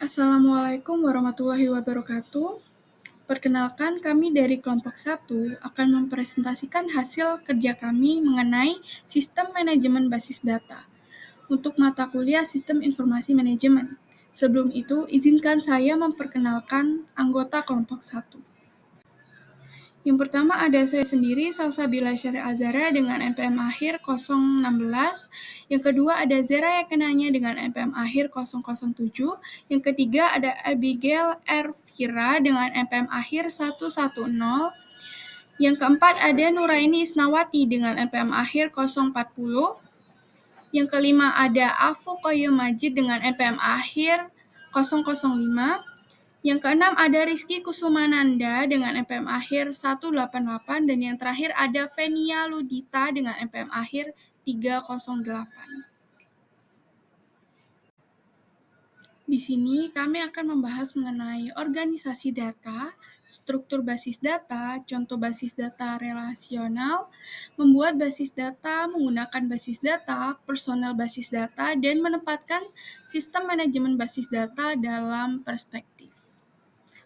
Assalamualaikum warahmatullahi wabarakatuh. Perkenalkan, kami dari kelompok 1 akan mempresentasikan hasil kerja kami mengenai sistem manajemen basis data untuk mata kuliah Sistem Informasi Manajemen. Sebelum itu, izinkan saya memperkenalkan anggota kelompok 1. Yang pertama ada saya sendiri, Salsabila Syari Azara dengan NPM akhir 016. Yang kedua ada Zera Yakenanya dengan NPM akhir 007. Yang ketiga ada Abigail R. Vira dengan NPM akhir 110. Yang keempat ada Nuraini Isnawati dengan NPM akhir 040. Yang kelima ada Afu Koyo Majid dengan NPM akhir 005. Yang keenam ada Rizky Kusumananda dengan NPM akhir 188 dan yang terakhir ada Venia Ludita dengan NPM akhir 308. Di sini kami akan membahas mengenai organisasi data, struktur basis data, contoh basis data relasional, membuat basis data, menggunakan basis data, personel basis data, dan menempatkan sistem manajemen basis data dalam perspektif.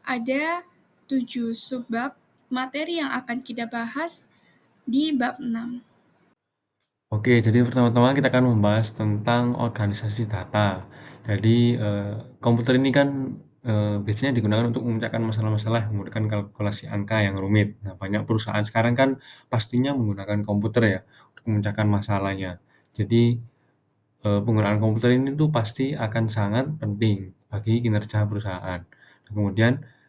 Ada 7 subbab materi yang akan kita bahas di bab 6. Oke, jadi pertama-tama kita akan membahas tentang organisasi data. Jadi, komputer ini kan, biasanya digunakan untuk memecahkan masalah-masalah, memudahkan kalkulasi angka yang rumit. Nah, banyak perusahaan sekarang kan pastinya menggunakan komputer ya, untuk memecahkan masalahnya. Jadi, penggunaan komputer ini tuh pasti akan sangat penting bagi kinerja perusahaan. Kemudian,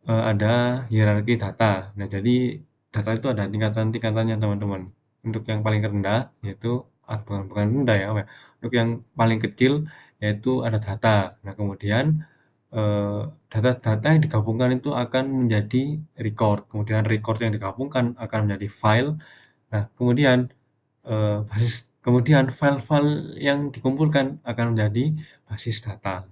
ada hierarki data. Nah, jadi data itu ada tingkatan-tingkatannya, teman-teman. Untuk yang paling rendah yaitu bukan rendah ya, untuk yang paling kecil yaitu ada data. Nah, kemudian, eee, data-data yang digabungkan itu akan menjadi record, kemudian record yang digabungkan akan menjadi file. Nah, kemudian file-file yang dikumpulkan akan menjadi basis data.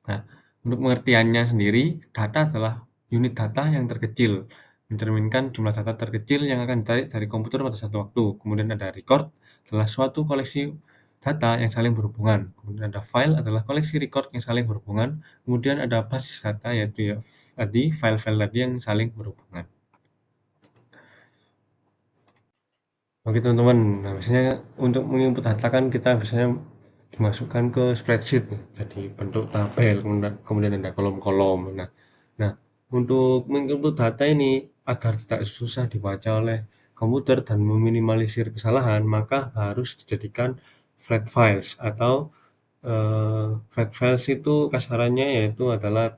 Nah, untuk pengertiannya sendiri, data adalah unit data yang terkecil, mencerminkan jumlah data terkecil yang akan ditarik dari komputer pada satu waktu. Kemudian ada record, adalah suatu koleksi data yang saling berhubungan. Kemudian ada file, adalah koleksi record yang saling berhubungan. Kemudian ada basis data, yaitu ya tadi file-file tadi yang saling berhubungan. Oke teman-teman, nah biasanya untuk menginput data kan kita biasanya dimasukkan ke spreadsheet nih, jadi bentuk tabel, kemudian ada kolom-kolom. Nah, untuk menginput data ini agar tidak susah dibaca oleh komputer dan meminimalisir kesalahan, maka harus dijadikan flat files atau flat files itu kasarannya yaitu adalah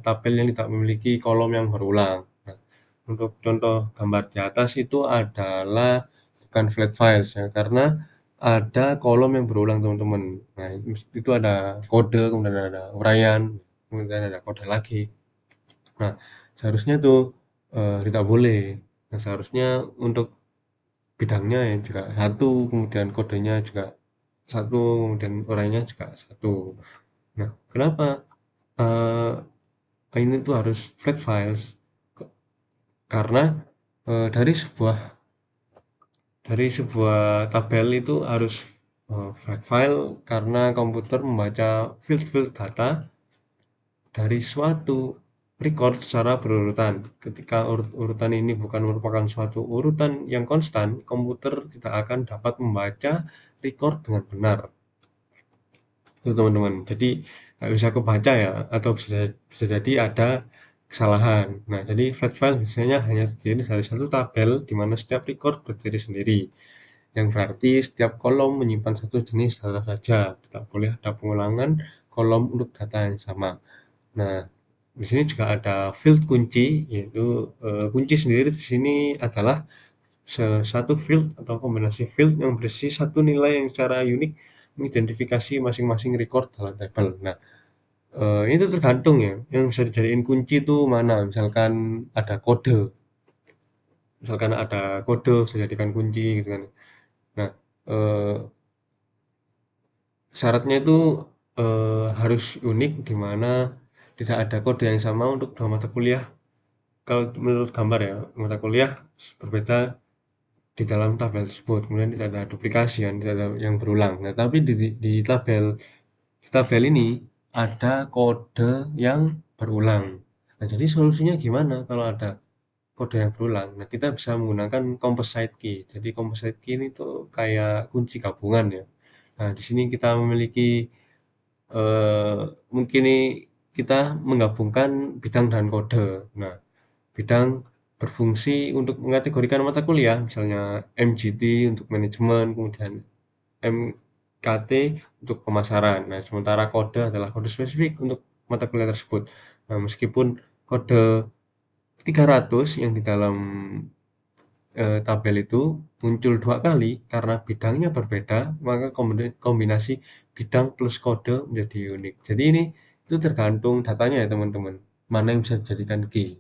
tabel yang tidak memiliki kolom yang berulang. Nah, untuk contoh gambar di atas itu adalah bukan flat files ya, karena ada kolom yang berulang teman-teman. Nah, itu ada kode, kemudian ada uraian, kemudian ada kode lagi. Nah, seharusnya tuh tidak boleh. Nah, seharusnya untuk bidangnya ya juga satu, kemudian kodenya juga satu, kemudian uraiannya juga satu. Nah, kenapa ini tuh harus flat files? Karena dari sebuah tabel itu harus flat file karena komputer membaca field-field data dari suatu record secara berurutan. Ketika urutan ini bukan merupakan suatu urutan yang konstan, komputer tidak akan dapat membaca record dengan benar. Itu teman-teman. Jadi nggak bisa kebaca ya, atau bisa jadi ada kesalahan. Nah, jadi flat file biasanya hanya terdiri dari satu tabel di mana setiap record berdiri sendiri, yang berarti setiap kolom menyimpan satu jenis data saja, tidak boleh ada pengulangan kolom untuk data yang sama. Nah, di sini juga ada field kunci, yaitu kunci sendiri di sini adalah satu field atau kombinasi field yang berisi satu nilai yang secara unik mengidentifikasi masing-masing record dalam tabel. Nah, itu tergantung ya, yang bisa dijadiin kunci itu mana. Misalkan ada kode bisa dijadikan kunci gitu kan. Nah, eee, syaratnya itu harus unik di mana tidak ada kode yang sama untuk dua mata kuliah. Kalau menurut gambar ya, mata kuliah berbeda di dalam tabel tersebut, kemudian tidak ada duplikasi kan, tidak ada yang berulang. Nah, tapi di tabel ini ada kode yang berulang. Nah, jadi solusinya gimana kalau ada kode yang berulang? Nah, kita bisa menggunakan composite key. Jadi composite key ini tuh kayak kunci gabungan ya. Nah, di sini kita memiliki eee, mungkin nih kita menggabungkan bidang dan kode. Nah, bidang berfungsi untuk mengategorikan mata kuliah, misalnya MGT untuk manajemen, kemudian MKT untuk pemasaran. Nah, sementara kode adalah kode spesifik untuk mata kuliah tersebut. Nah, meskipun kode 300 yang di dalam tabel itu muncul 2 kali karena bidangnya berbeda, maka kombinasi bidang plus kode menjadi unik. Jadi ini itu tergantung datanya ya teman-teman, mana yang bisa dijadikan key.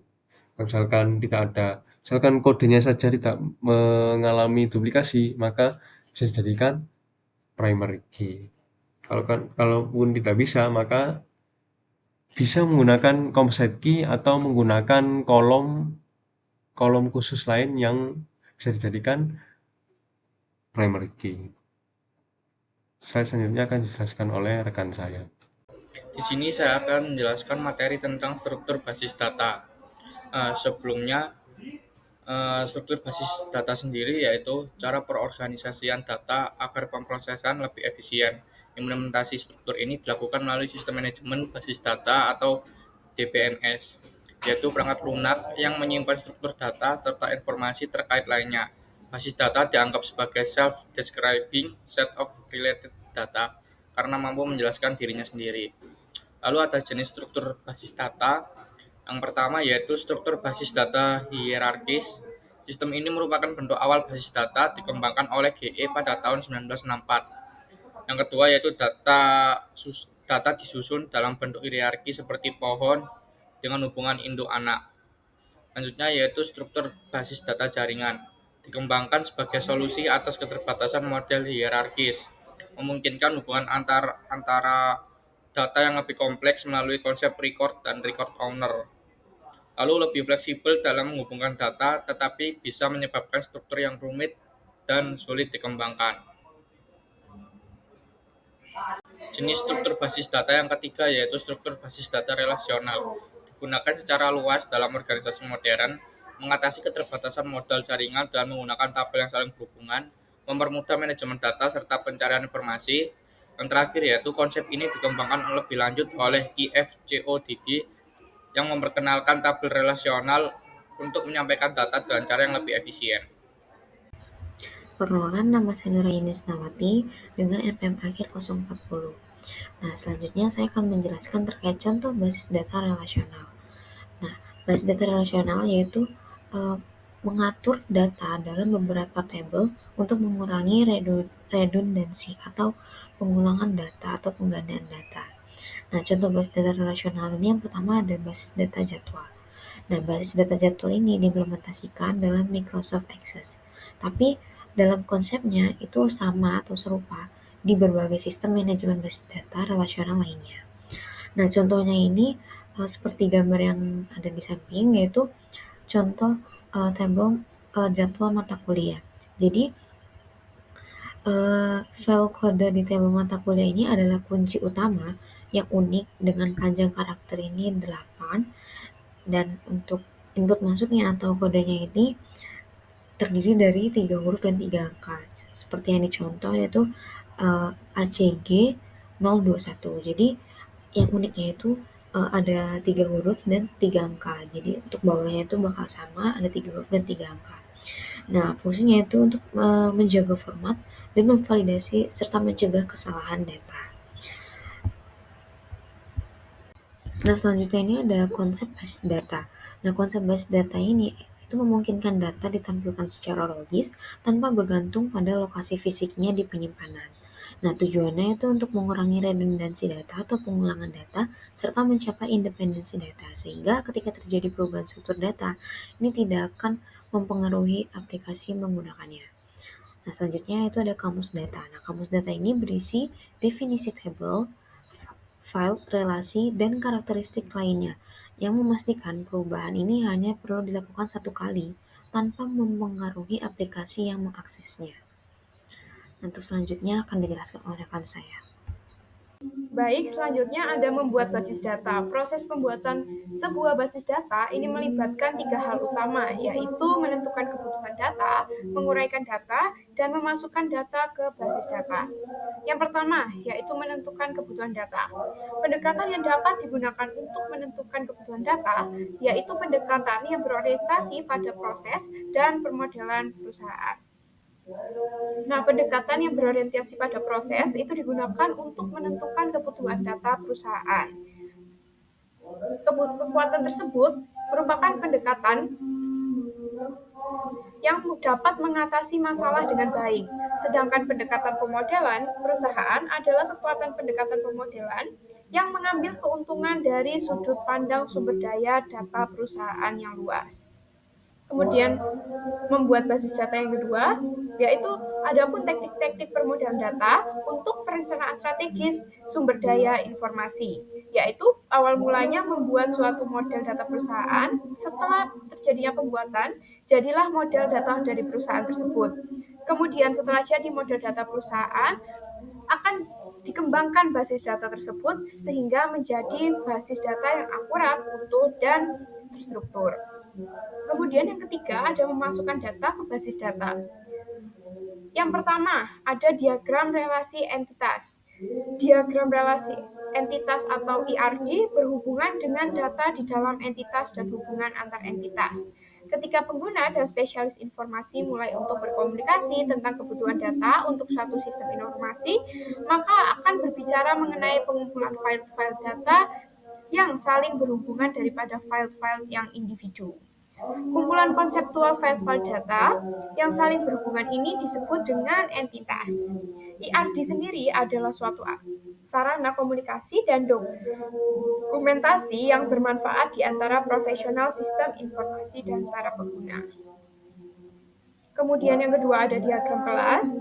Kalau misalkan kodenya saja tidak mengalami duplikasi, maka bisa dijadikan primary key. Kalaupun tidak bisa, maka bisa menggunakan composite key atau menggunakan kolom kolom khusus lain yang bisa dijadikan primary key. Slide selanjutnya akan dijelaskan oleh rekan saya. Di sini saya akan menjelaskan materi tentang struktur basis data. Sebelumnya, struktur basis data sendiri yaitu cara perorganisasian data agar pemrosesan lebih efisien. Implementasi struktur ini dilakukan melalui sistem manajemen basis data atau DBMS, yaitu perangkat lunak yang menyimpan struktur data serta informasi terkait lainnya. Basis data dianggap sebagai self-describing set of related data karena mampu menjelaskan dirinya sendiri. Lalu ada jenis struktur basis data. Yang pertama yaitu struktur basis data hierarkis. Sistem ini merupakan bentuk awal basis data dikembangkan oleh GE pada tahun 1964. Yang kedua yaitu data disusun dalam bentuk hierarki seperti pohon dengan hubungan induk anak. Selanjutnya yaitu struktur basis data jaringan. Dikembangkan sebagai solusi atas keterbatasan model hierarkis, memungkinkan hubungan antara data yang lebih kompleks melalui konsep record dan record owner. Lalu lebih fleksibel dalam menghubungkan data, tetapi bisa menyebabkan struktur yang rumit dan sulit dikembangkan. Jenis struktur basis data yang ketiga yaitu struktur basis data relasional. Digunakan secara luas dalam organisasi modern, mengatasi keterbatasan modal jaringan dan menggunakan tabel yang saling berhubungan, mempermudah manajemen data serta pencarian informasi. Yang terakhir yaitu konsep ini dikembangkan lebih lanjut oleh IFCODD yang memperkenalkan tabel relasional untuk menyampaikan data dengan cara yang lebih efisien. Perkenalan, nama saya Nuraini Isnawati dengan NPM akhir 040. Nah, selanjutnya saya akan menjelaskan terkait contoh basis data relasional. Nah, basis data relasional yaitu mengatur data dalam beberapa tabel untuk mengurangi redundansi atau pengulangan data atau penggandaan data. Nah, contoh basis data relasional ini yang pertama ada basis data jadwal. Nah, basis data jadwal ini diimplementasikan dalam Microsoft Access. Tapi dalam konsepnya itu sama atau serupa di berbagai sistem manajemen basis data relasional lainnya. Nah, contohnya ini seperti gambar yang ada di samping, yaitu contoh tabel jadwal mata kuliah. Jadi, file kode di tabel mata kuliah ini adalah kunci utama yang unik dengan panjang karakter ini 8, dan untuk input masuknya atau kodenya ini terdiri dari 3 huruf dan 3 angka. Seperti yang dicontoh yaitu ACG 021. Jadi yang uniknya itu ada 3 huruf dan 3 angka. Jadi untuk bawahnya itu bakal sama, ada 3 huruf dan 3 angka. Nah, fungsinya itu untuk menjaga format dan memvalidasi serta mencegah kesalahan data. Nah, selanjutnya ini ada konsep basis data. Nah, konsep basis data ini itu memungkinkan data ditampilkan secara logis tanpa bergantung pada lokasi fisiknya di penyimpanan. Nah, tujuannya itu untuk mengurangi redundansi data atau pengulangan data serta mencapai independensi data sehingga ketika terjadi perubahan struktur data ini tidak akan mempengaruhi aplikasi menggunakannya. Nah, selanjutnya itu ada kamus data. Nah, kamus data ini berisi definisi tabel, file, relasi, dan karakteristik lainnya yang memastikan perubahan ini hanya perlu dilakukan satu kali tanpa mempengaruhi aplikasi yang mengaksesnya. Untuk selanjutnya akan dijelaskan oleh rekan saya. Baik, selanjutnya ada membuat basis data. Proses pembuatan sebuah basis data ini melibatkan 3 hal utama, yaitu menentukan kebutuhan data, menguraikan data, dan memasukkan data ke basis data. Yang pertama, yaitu menentukan kebutuhan data. Pendekatan yang dapat digunakan untuk menentukan kebutuhan data, yaitu pendekatan yang berorientasi pada proses dan permodelan perusahaan. Nah, pendekatan yang berorientasi pada proses itu digunakan untuk menentukan kebutuhan data perusahaan. Kekuatan tersebut merupakan pendekatan yang dapat mengatasi masalah dengan baik. Sedangkan pendekatan pemodelan perusahaan adalah kekuatan pendekatan pemodelan yang mengambil keuntungan dari sudut pandang sumber daya data perusahaan yang luas. Kemudian membuat basis data yang kedua, yaitu adapun teknik-teknik permodalan data untuk perencanaan strategis sumber daya informasi, yaitu awal mulanya membuat suatu model data perusahaan. Setelah terjadinya pembuatan, jadilah model data dari perusahaan tersebut. Kemudian setelah jadi model data perusahaan, akan dikembangkan basis data tersebut sehingga menjadi basis data yang akurat, utuh, dan terstruktur. Kemudian yang ketiga ada memasukkan data ke basis data. Yang pertama ada diagram relasi entitas. Diagram relasi entitas atau IRD berhubungan dengan data di dalam entitas dan hubungan antar entitas. Ketika pengguna dan spesialis informasi mulai untuk berkomunikasi tentang kebutuhan data untuk suatu sistem informasi, maka akan berbicara mengenai pengumpulan file-file data yang saling berhubungan daripada file-file yang individu. Kumpulan konseptual file-file data yang saling berhubungan ini disebut dengan entitas. IRD sendiri adalah suatu sarana komunikasi dan dokumentasi yang bermanfaat di antara profesional sistem informasi dan para pengguna. Kemudian yang kedua ada diagram kelas.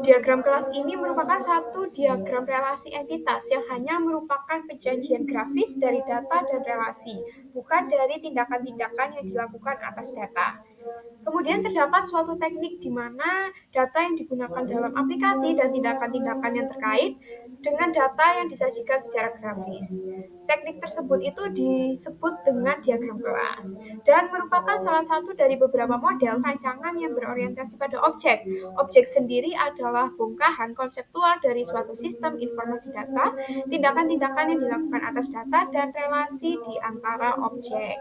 Diagram kelas ini merupakan satu diagram relasi entitas yang hanya merupakan penyajian grafis dari data dan relasi, bukan dari tindakan-tindakan yang dilakukan atas data. Kemudian terdapat suatu teknik di mana data yang digunakan dalam aplikasi dan tindakan-tindakan yang terkait dengan data yang disajikan secara grafis. Teknik tersebut itu disebut dengan diagram kelas dan merupakan salah satu dari beberapa model rancangan yang berorientasi pada objek. Objek sendiri adalah bongkahan konseptual dari suatu sistem informasi data, tindakan-tindakan yang dilakukan atas data, dan relasi di antara objek.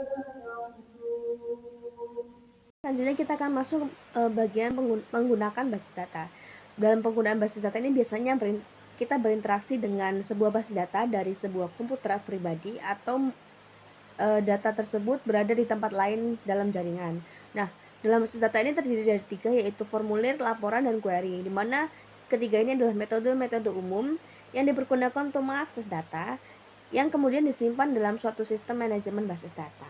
Selanjutnya kita akan masuk bagian menggunakan basis data. Dalam penggunaan basis data ini biasanya kita berinteraksi dengan sebuah basis data dari sebuah komputer pribadi atau data tersebut berada di tempat lain dalam jaringan. Nah, dalam basis data ini terdiri dari 3, yaitu formulir, laporan, dan query, di mana ketiga ini adalah metode-metode umum yang dipergunakan untuk mengakses data yang kemudian disimpan dalam suatu sistem manajemen basis data.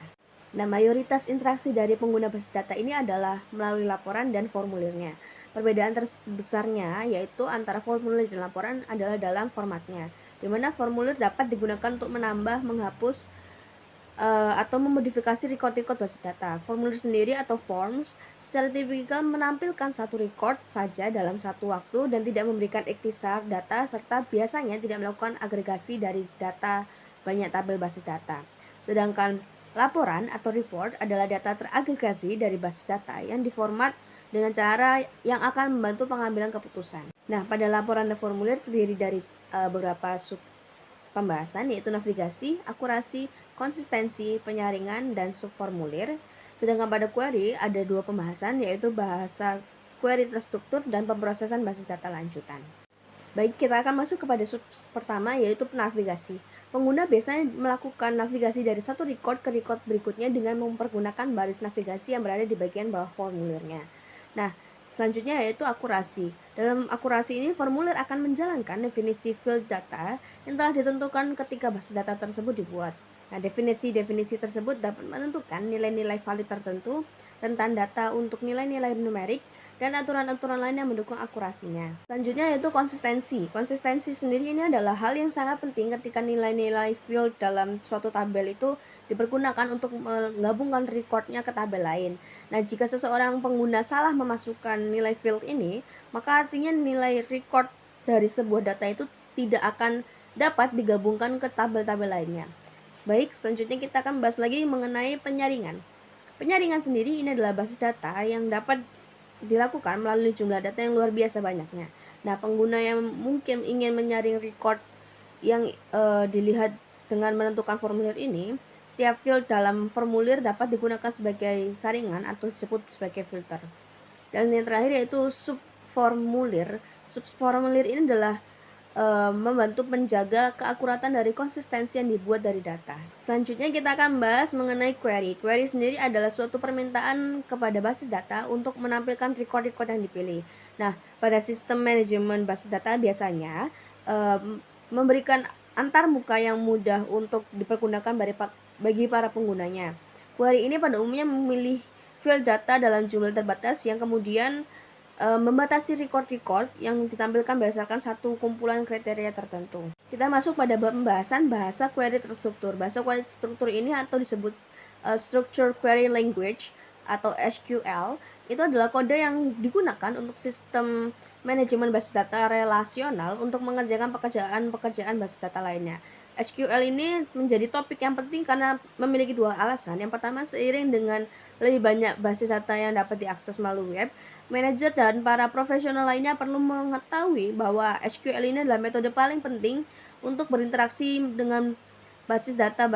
Nah, mayoritas interaksi dari pengguna basis data ini adalah melalui laporan dan formulirnya. Perbedaan terbesarnya yaitu antara formulir dan laporan adalah dalam formatnya, di mana formulir dapat digunakan untuk menambah, menghapus, atau memodifikasi record-record basis data. Formulir sendiri atau forms secara tipikal menampilkan satu record saja dalam satu waktu dan tidak memberikan ikhtisar data serta biasanya tidak melakukan agregasi dari data banyak tabel basis data. Sedangkan laporan atau report adalah data teragregasi dari basis data yang diformat dengan cara yang akan membantu pengambilan keputusan. Nah, pada laporan dan formulir terdiri dari beberapa sub pembahasan, yaitu navigasi, akurasi, konsistensi, penyaringan, dan subformulir. Sedangkan pada query ada 2 pembahasan, yaitu bahasa query terstruktur dan pemrosesan basis data lanjutan. Baik, kita akan masuk kepada sub pertama, yaitu navigasi. Pengguna biasanya melakukan navigasi dari satu record ke record berikutnya dengan mempergunakan baris navigasi yang berada di bagian bawah formulirnya. Nah, selanjutnya yaitu akurasi. Dalam akurasi ini, formulir akan menjalankan definisi field data yang telah ditentukan ketika basis data tersebut dibuat. Nah, definisi-definisi tersebut dapat menentukan nilai-nilai valid tertentu, rentan data untuk nilai-nilai numerik, dan aturan-aturan lain yang mendukung akurasinya. Selanjutnya yaitu konsistensi. Konsistensi sendiri ini adalah hal yang sangat penting ketika nilai-nilai field dalam suatu tabel itu dipergunakan untuk menggabungkan recordnya ke tabel lain. Nah, jika seseorang pengguna salah memasukkan nilai field ini, maka artinya nilai record dari sebuah data itu tidak akan dapat digabungkan ke tabel-tabel lainnya. Baik, selanjutnya kita akan bahas lagi mengenai penyaringan. Penyaringan sendiri ini adalah basis data yang dapat dilakukan melalui jumlah data yang luar biasa banyaknya. Nah, pengguna yang mungkin ingin menyaring record yang dilihat dengan menentukan formulir ini, setiap field dalam formulir dapat digunakan sebagai saringan atau disebut sebagai filter. Dan yang terakhir yaitu subformulir. Subformulir ini adalah membantu menjaga keakuratan dari konsistensi yang dibuat dari data. Selanjutnya kita akan bahas mengenai query. Query sendiri adalah suatu permintaan kepada basis data untuk menampilkan record-record yang dipilih. Nah, pada sistem manajemen basis data biasanya memberikan antarmuka yang mudah untuk dipergunakan bagi para penggunanya. Query ini pada umumnya memilih field data dalam jumlah terbatas yang kemudian membatasi record-record yang ditampilkan berdasarkan satu kumpulan kriteria tertentu. Kita masuk pada pembahasan bahasa query terstruktur. Bahasa query terstruktur ini atau disebut Structure Query Language atau SQL itu adalah kode yang digunakan untuk sistem manajemen basis data relasional untuk mengerjakan pekerjaan basis data lainnya. SQL ini menjadi topik yang penting karena memiliki dua alasan. Yang pertama, seiring dengan lebih banyak basis data yang dapat diakses melalui web, manajer dan para profesional lainnya perlu mengetahui bahwa SQL ini adalah metode paling penting untuk berinteraksi dengan basis data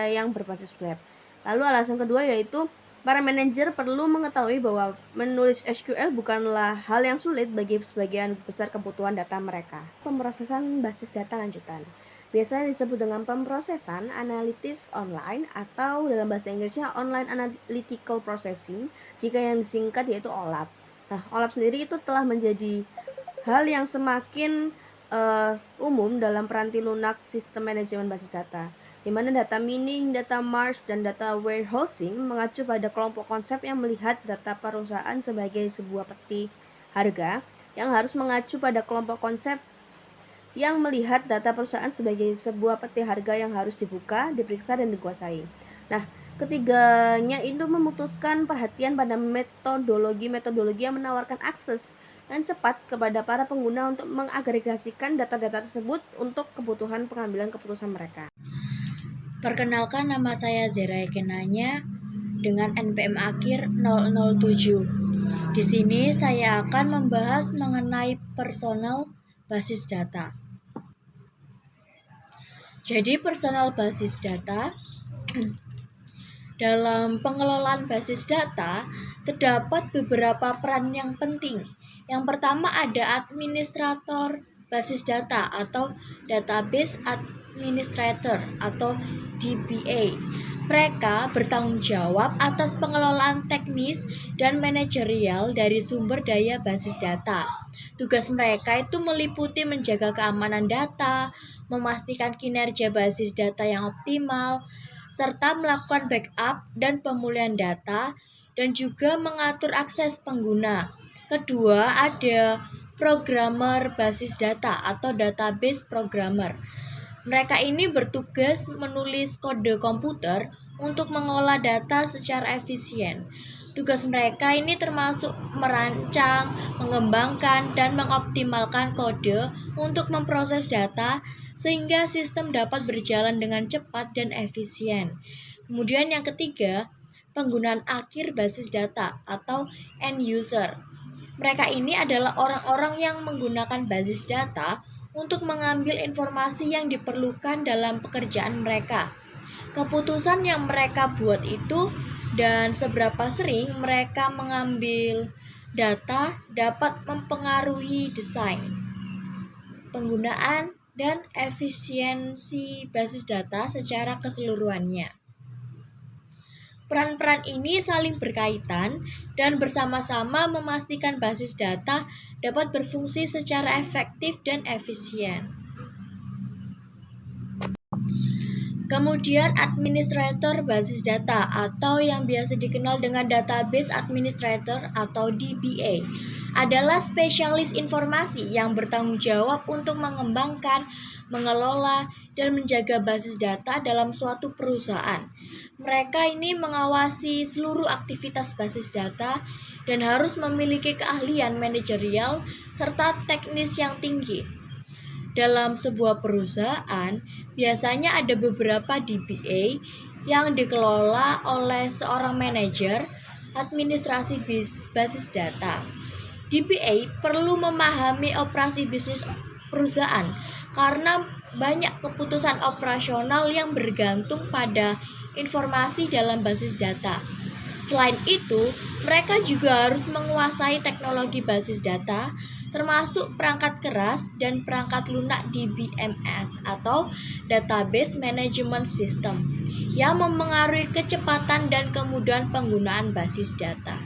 yang berbasis web. Lalu alasan kedua yaitu para manajer perlu mengetahui bahwa menulis SQL bukanlah hal yang sulit bagi sebagian besar kebutuhan data mereka. Pemrosesan basis data lanjutan biasanya disebut dengan pemrosesan analitis online atau dalam bahasa Inggrisnya Online Analytical Processing, jika yang disingkat yaitu OLAP. Nah, OLAP sendiri itu telah menjadi hal yang semakin umum dalam peranti lunak sistem manajemen basis data, di mana data mining, data merge, dan data warehousing mengacu pada kelompok konsep yang melihat data perusahaan sebagai sebuah peti harga yang harus mengacu pada kelompok konsep yang melihat data perusahaan sebagai sebuah peti harga yang harus dibuka, diperiksa, dan dikuasai. Nah, ketiganya itu memutuskan perhatian pada metodologi yang menawarkan akses yang cepat kepada para pengguna untuk mengagregasikan data-data tersebut untuk kebutuhan pengambilan keputusan mereka. Perkenalkan, nama saya Zera Ekenanya dengan NPM akhir 007. Di sini saya akan membahas mengenai personal basis data. Jadi personal basis data dalam pengelolaan basis data terdapat beberapa peran yang penting. Yang pertama ada administrator basis data atau database administrator atau DBA. Mereka bertanggung jawab atas pengelolaan teknis dan manajerial dari sumber daya basis data. Tugas mereka itu meliputi menjaga keamanan data, memastikan kinerja basis data yang optimal, serta melakukan backup dan pemulihan data, dan juga mengatur akses pengguna. Kedua, ada programmer basis data atau database programmer. Mereka ini bertugas menulis kode komputer untuk mengolah data secara efisien. Tugas mereka ini termasuk merancang, mengembangkan, dan mengoptimalkan kode untuk memproses data sehingga sistem dapat berjalan dengan cepat dan efisien. Kemudian yang ketiga, penggunaan akhir basis data atau end user. Mereka ini adalah orang-orang yang menggunakan basis data untuk mengambil informasi yang diperlukan dalam pekerjaan mereka. Keputusan yang mereka buat itu dan seberapa sering mereka mengambil data dapat mempengaruhi desain, penggunaan, dan efisiensi basis data secara keseluruhannya. Peran-peran ini saling berkaitan dan bersama-sama memastikan basis data dapat berfungsi secara efektif dan efisien. Kemudian administrator basis data atau yang biasa dikenal dengan database administrator atau DBA adalah spesialis informasi yang bertanggung jawab untuk mengembangkan, mengelola, dan menjaga basis data dalam suatu perusahaan. Mereka ini mengawasi seluruh aktivitas basis data dan harus memiliki keahlian manajerial serta teknis yang tinggi. Dalam sebuah perusahaan, biasanya ada beberapa DBA yang dikelola oleh seorang manajer administrasi basis data. DBA perlu memahami operasi bisnis perusahaan karena banyak keputusan operasional yang bergantung pada informasi dalam basis data. Selain itu, mereka juga harus menguasai teknologi basis data, termasuk perangkat keras dan perangkat lunak DBMS atau Database Management System, yang memengaruhi kecepatan dan kemudahan penggunaan basis data.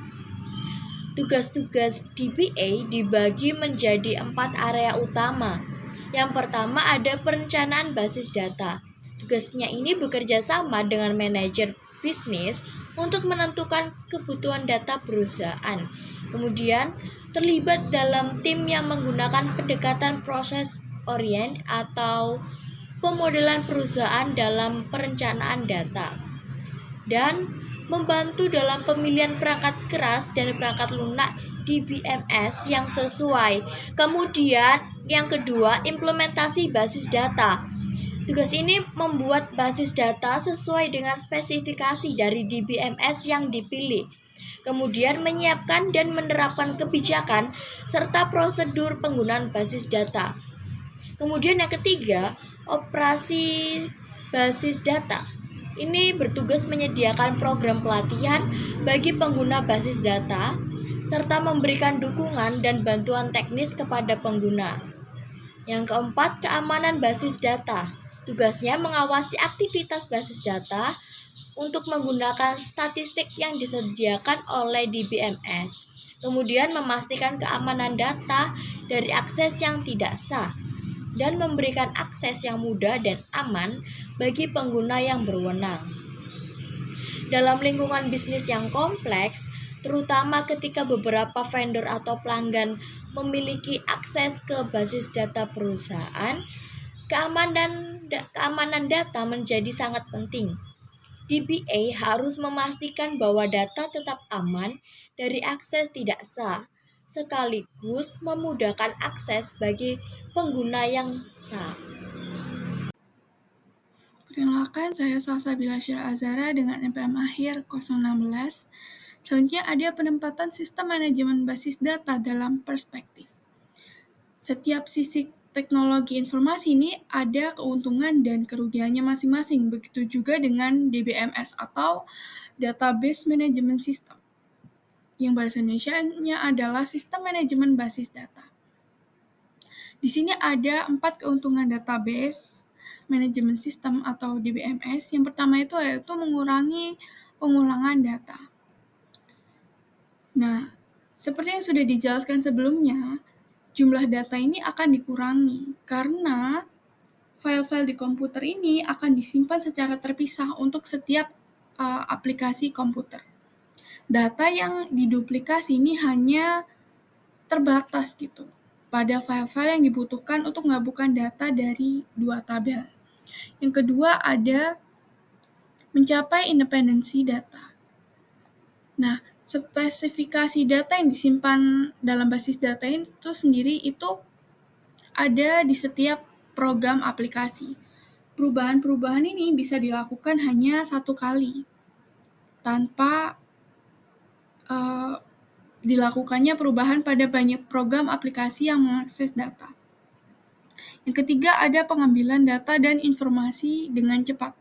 Tugas-tugas DBA dibagi menjadi 4 area utama. Yang pertama ada perencanaan basis data. Tugasnya ini bekerja sama dengan manajer bisnis untuk menentukan kebutuhan data perusahaan. Kemudian, terlibat dalam tim yang menggunakan pendekatan proses orient atau pemodelan perusahaan dalam perencanaan data. Dan membantu dalam pemilihan perangkat keras dan perangkat lunak DBMS yang sesuai. Kemudian, yang kedua, implementasi basis data. Tugas ini membuat basis data sesuai dengan spesifikasi dari DBMS yang dipilih. Kemudian menyiapkan dan menerapkan kebijakan serta prosedur penggunaan basis data. Kemudian yang ketiga, operasi basis data. Ini bertugas menyediakan program pelatihan bagi pengguna basis data serta memberikan dukungan dan bantuan teknis kepada pengguna. Yang keempat, keamanan basis data. Tugasnya mengawasi aktivitas basis data untuk menggunakan statistik yang disediakan oleh DBMS. Kemudian memastikan keamanan data dari akses yang tidak sah dan memberikan akses yang mudah dan aman bagi pengguna yang berwenang. Dalam lingkungan bisnis yang kompleks, terutama ketika beberapa vendor atau pelanggan memiliki akses ke basis data perusahaan, keamanan data menjadi sangat penting. DBA harus memastikan bahwa data tetap aman dari akses tidak sah, sekaligus memudahkan akses bagi pengguna yang sah. Perkenalkan, saya Salsabila Syara Azara dengan NPM akhir 016. Selanjutnya ada penempatan sistem manajemen basis data dalam perspektif. Setiap sisi teknologi informasi ini ada keuntungan dan kerugiannya masing-masing. Begitu juga dengan DBMS atau Database Management System, yang bahasa Indonesianya adalah Sistem Manajemen Basis Data. Di sini ada 4 keuntungan database Management System atau DBMS. Yang pertama itu yaitu mengurangi pengulangan data. Nah, seperti yang sudah dijelaskan sebelumnya, jumlah data ini akan dikurangi karena file-file di komputer ini akan disimpan secara terpisah untuk setiap aplikasi komputer. Data yang diduplikasi ini hanya terbatas gitu pada file-file yang dibutuhkan untuk menggabungkan data dari 2 tabel. Yang kedua ada mencapai independensi data. Nah, spesifikasi data yang disimpan dalam basis data itu sendiri itu ada di setiap program aplikasi. Perubahan-perubahan ini bisa dilakukan hanya 1 kali tanpa dilakukannya perubahan pada banyak program aplikasi yang mengakses data. Yang ketiga ada pengambilan data dan informasi dengan cepat.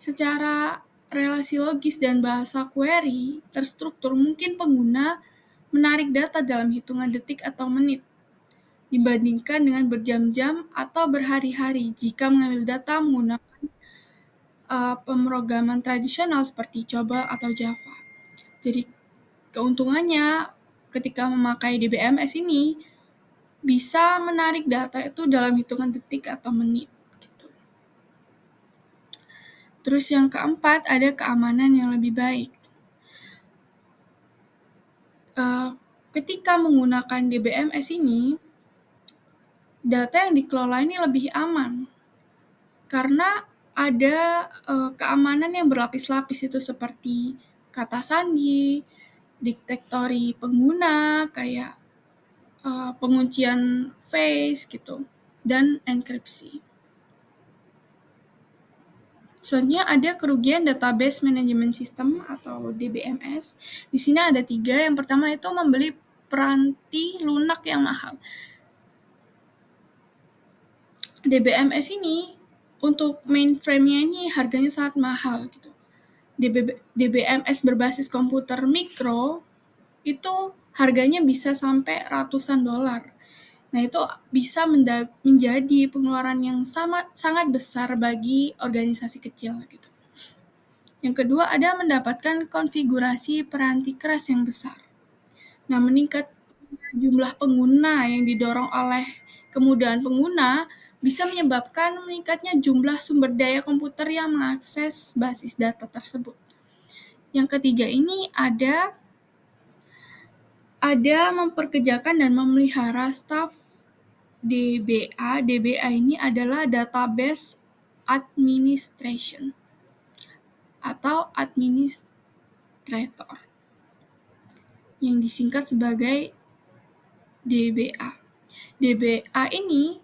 Secara relasi logis dan bahasa query terstruktur, mungkin pengguna menarik data dalam hitungan detik atau menit, dibandingkan dengan berjam-jam atau berhari-hari jika mengambil data menggunakan pemrograman tradisional seperti COBOL atau Java. Jadi keuntungannya ketika memakai DBMS ini bisa menarik data itu dalam hitungan detik atau menit. Gitu. Terus yang keempat, ada keamanan yang lebih baik. Ketika menggunakan DBMS ini, data yang dikelola ini lebih aman karena ada keamanan yang berlapis-lapis itu seperti kata sandi, detektori pengguna, kayak penguncian face gitu, dan enkripsi. Selanjutnya ada kerugian database management system atau DBMS. Di sini ada 3. Yang pertama itu membeli peranti lunak yang mahal. DBMS ini untuk mainframe-nya ini harganya sangat mahal gitu. DBMS berbasis komputer mikro itu harganya bisa sampai ratusan dolar. Nah, itu bisa menjadi pengeluaran yang sangat besar bagi organisasi kecil gitu. Yang kedua, ada mendapatkan konfigurasi peranti keras yang besar. Nah, meningkat jumlah pengguna yang didorong oleh kemudahan pengguna bisa menyebabkan meningkatnya jumlah sumber daya komputer yang mengakses basis data tersebut. Yang ketiga ini ada memperkerjakan dan memelihara staf DBA. DBA ini adalah Database Administration atau Administrator yang disingkat sebagai DBA. DBA ini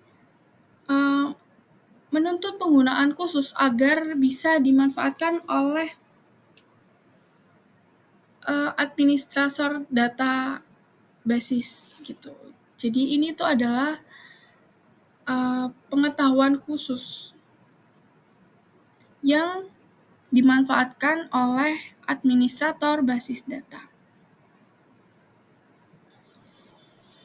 menuntut penggunaan khusus agar bisa dimanfaatkan oleh administrator data basis gitu. Jadi ini tuh adalah pengetahuan khusus yang dimanfaatkan oleh administrator basis data.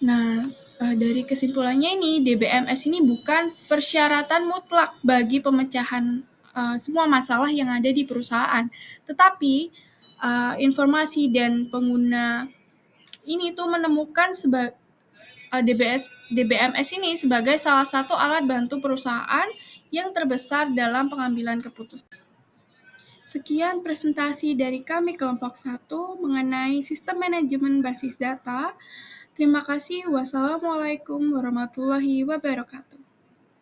Nah, dari kesimpulannya ini, DBMS ini bukan persyaratan mutlak bagi pemecahan semua masalah yang ada di perusahaan, tetapi informasi dan pengguna ini tuh menemukan DBMS ini sebagai salah satu alat bantu perusahaan yang terbesar dalam pengambilan keputusan. Sekian presentasi dari kami kelompok 1 mengenai sistem manajemen basis data. Terima kasih. Wassalamualaikum warahmatullahi wabarakatuh.